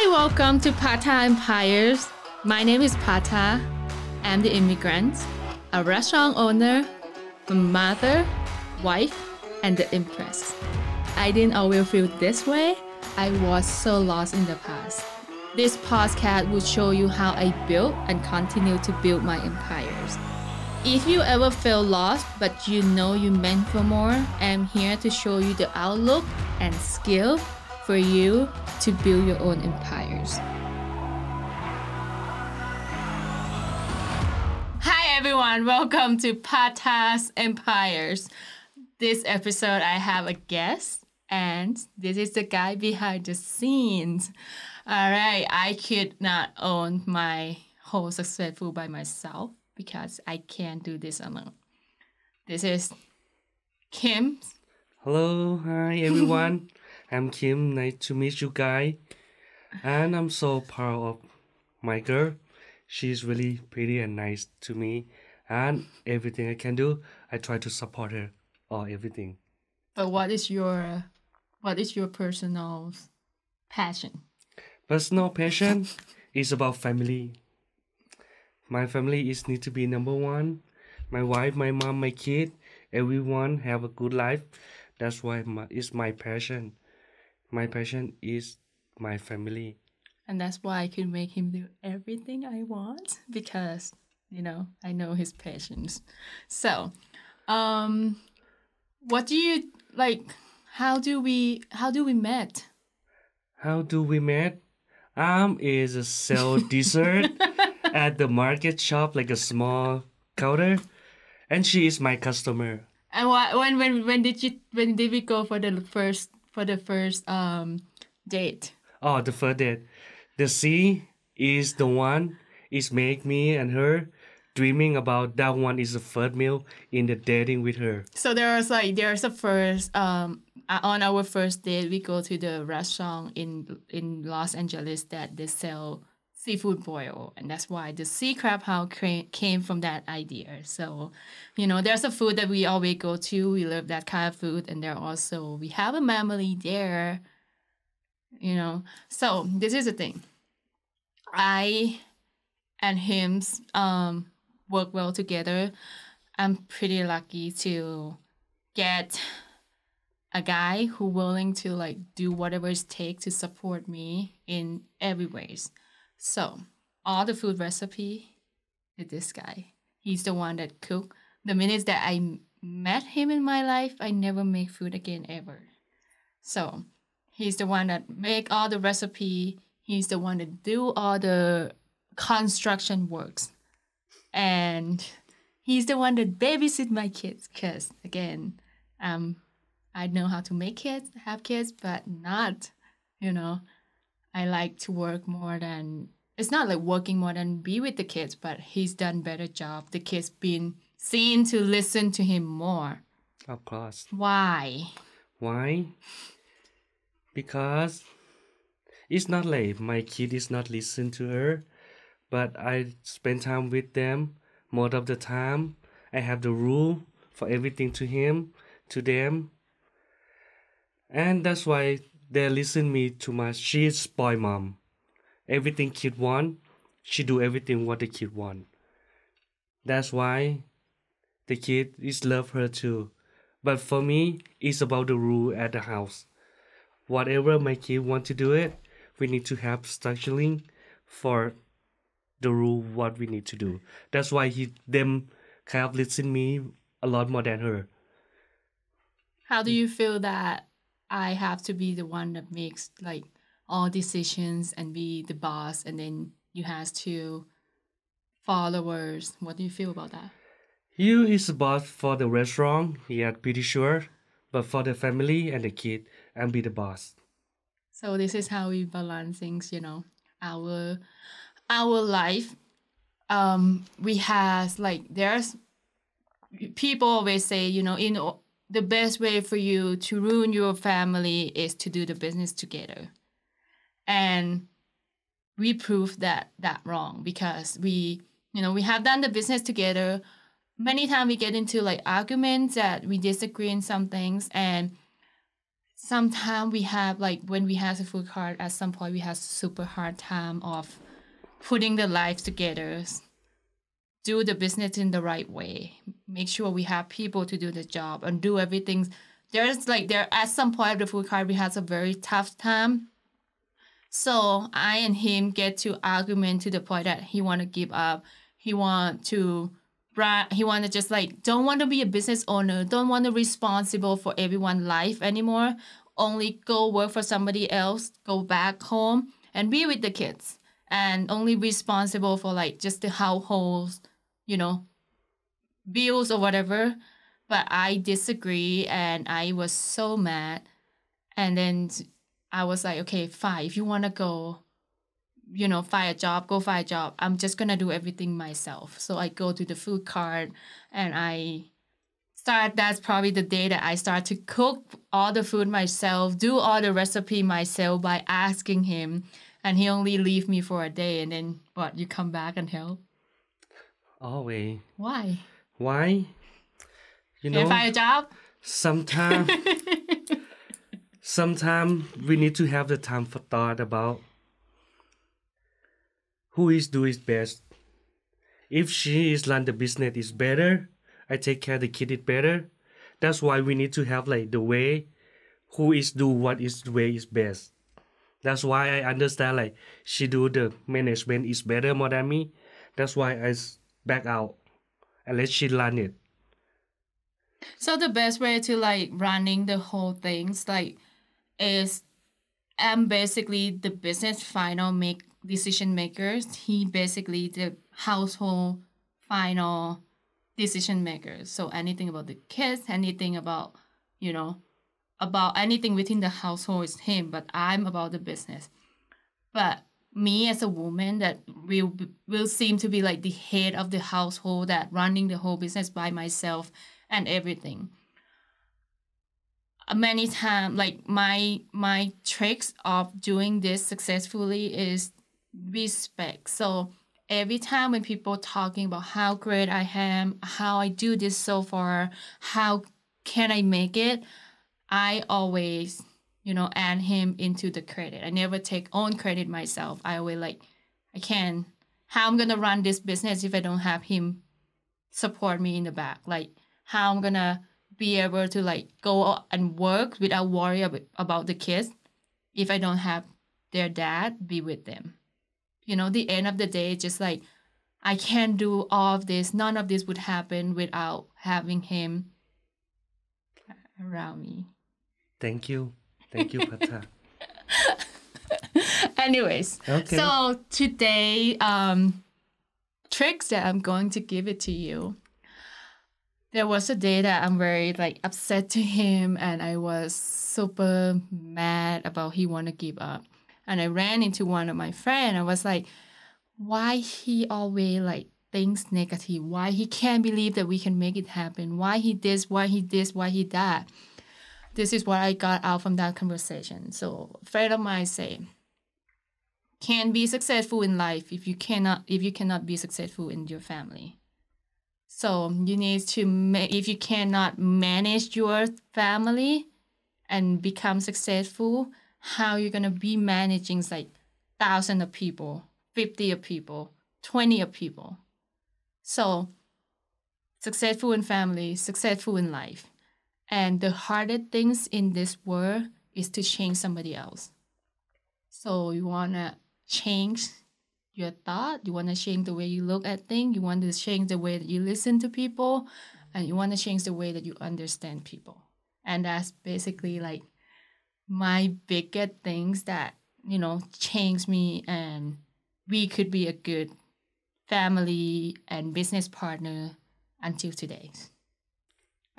Hi, welcome to Patta Empires. My name is Patta. I'm the immigrant, a restaurant owner, a mother, wife, and the empress. I didn't always feel this way. I was so lost in the past. This podcast will show you how I built and continue to build my empires. If you ever feel lost but you know you meant for more, I'm here to show you the outlook and skill for you to build your own empires. Hi everyone, welcome to Patta's Empires. This episode I have a guest and this is the guy behind the scenes. All right, I could not own my whole successful by myself because I can't do this alone. This is Kim. Hello, hi everyone. I'm Kim. Nice to meet you guys. And I'm so proud of my girl. She's really pretty and nice to me. And everything I can do, I try to support her or everything. But what is your personal passion? Personal passion is about family. My family is need to be number one. My wife, my mom, my kid, everyone have a good life. That's why it's my passion. My passion is my family. And that's why I could make him do everything I want because, I know his passions. So, what do you like? How do we met? How do we met? Is a sell dessert at the market shop, like a small counter, and she is my customer. And when did we go for the first date? Oh, the first date. The sea is the one is make me and her dreaming about that one is the first meal in the dating with her. So there's a first on our first date we go to the restaurant in Los Angeles that they sell seafood boil, and that's why the sea crab house came from that idea. So, there's a food that we always go to. We love that kind of food, and we have a memory there. So this is the thing. I and him work well together. I'm pretty lucky to get a guy who willing to do whatever it takes to support me in every ways. So all the food recipe is this guy. He's the one that cook. The minutes that I met him in my life, I never make food again ever. So he's the one that make all the recipe. He's the one that do all the construction works. And he's the one that babysit my kids. Because again, I know how to make kids, have kids, but not, I like to work more than, it's not like working more than be with the kids, but he's done better job. The kids been seen to listen to him more. Of course. Why? Why? Because it's not like my kid is not listen to her, but I spend time with them most of the time. I have the rule for everything to them. And that's why they listen me too much. She's spoil mom. Everything kid want, she do everything what the kid want. That's why the kid is love her too. But for me, it's about the rule at the house. Whatever my kid want to do it, we need to have structuring for the rule what we need to do. That's why them kind of listen me a lot more than her. How do you feel that I have to be the one that makes all decisions and be the boss, and then you have to followers? What do you feel about that? You is the boss for the restaurant, yeah, pretty sure. But for the family and the kid, I'm be the boss. So this is how we balance things, our life. We has there's people always say, the best way for you to ruin your family is to do the business together. And we proved that wrong because we have done the business together. Many times we get into arguments that we disagree in some things, and sometimes we have like when we have a food cart, at some point we have super hard time of putting the lives together, do the business in the right way, make sure we have people to do the job and do everything. There's like there at some point of the food cart we had a very tough time. So I and him get to argument to the point that he want to give up. He want to just like don't want to be a business owner, don't want to be responsible for everyone's life anymore. Only go work for somebody else, go back home and be with the kids, and only responsible for like just the households, bills or whatever. But I disagree and I was so mad. And then I was like, okay, fine. If you want to go, find a job, go find a job. I'm just going to do everything myself. So I go to the food cart and that's probably the day that I start to cook all the food myself, do all the recipe myself by asking him. And he only leave me for a day. And then you come back and help? Always. Why? Why? Can I find a job? Sometimes we need to have the time for thought about who is do his best. If she is run the business is better, I take care of the kid is better. That's why we need to have like the way who is do what is the way is best. That's why I understand like she do the management is better more than me. That's why I back out and let she run it. So the best way to like running the whole things like is I'm basically the business final decision makers. He basically the household final decision makers. So anything about the kids, anything about about anything within the household is him, but I'm about the business. But me as a woman that will seem to be like the head of the household that running the whole business by myself and everything. Many times, like my tricks of doing this successfully is respect. So every time when people talking about how great I am, how I do this so far, how can I make it, I always, add him into the credit. I never take own credit myself. I always how I'm going to run this business if I don't have him support me in the back? Like, how I'm going to be able to, like, go and work without worry about the kids if I don't have their dad be with them. The end of the day, just like, I can't do all of this. None of this would happen without having him around me. Thank you, Patta. Anyways, okay. So today, tricks that I'm going to give it to you. There was a day that I'm very like upset to him, and I was super mad about he want to give up. And I ran into one of my friends. I was like, why he always like thinks negative? Why he can't believe that we can make it happen? Why he this? Why he this? Why he that? This is what I got out from that conversation. So a friend of mine say, can't be successful in life if you cannot be successful in your family. So you need to if you cannot manage your family and become successful, how you're gonna be managing like thousands of people, 50 of people, 20 of people. So successful in family, successful in life. And the hardest things in this world is to change somebody else. So you wanna change your thought, you want to change the way you look at things, you want to change the way that you listen to people, and you want to change the way that you understand people. And that's basically like my biggest things that, changed me, and we could be a good family and business partner until today.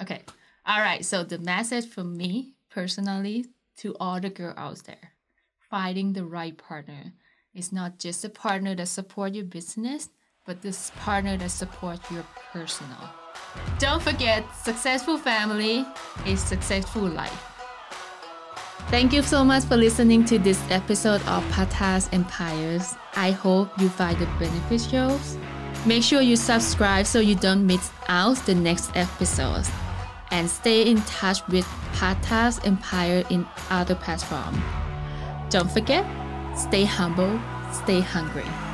Okay. All right. So the message from me personally to all the girls out there, finding the right partner. It's not just a partner that supports your business, but this partner that supports your personal. Don't forget, successful family is successful life. Thank you so much for listening to this episode of Patta's Empires. I hope you find it beneficial. Make sure you subscribe so you don't miss out the next episodes. and stay in touch with Patta's empire in other platforms. Don't forget, stay humble, stay hungry.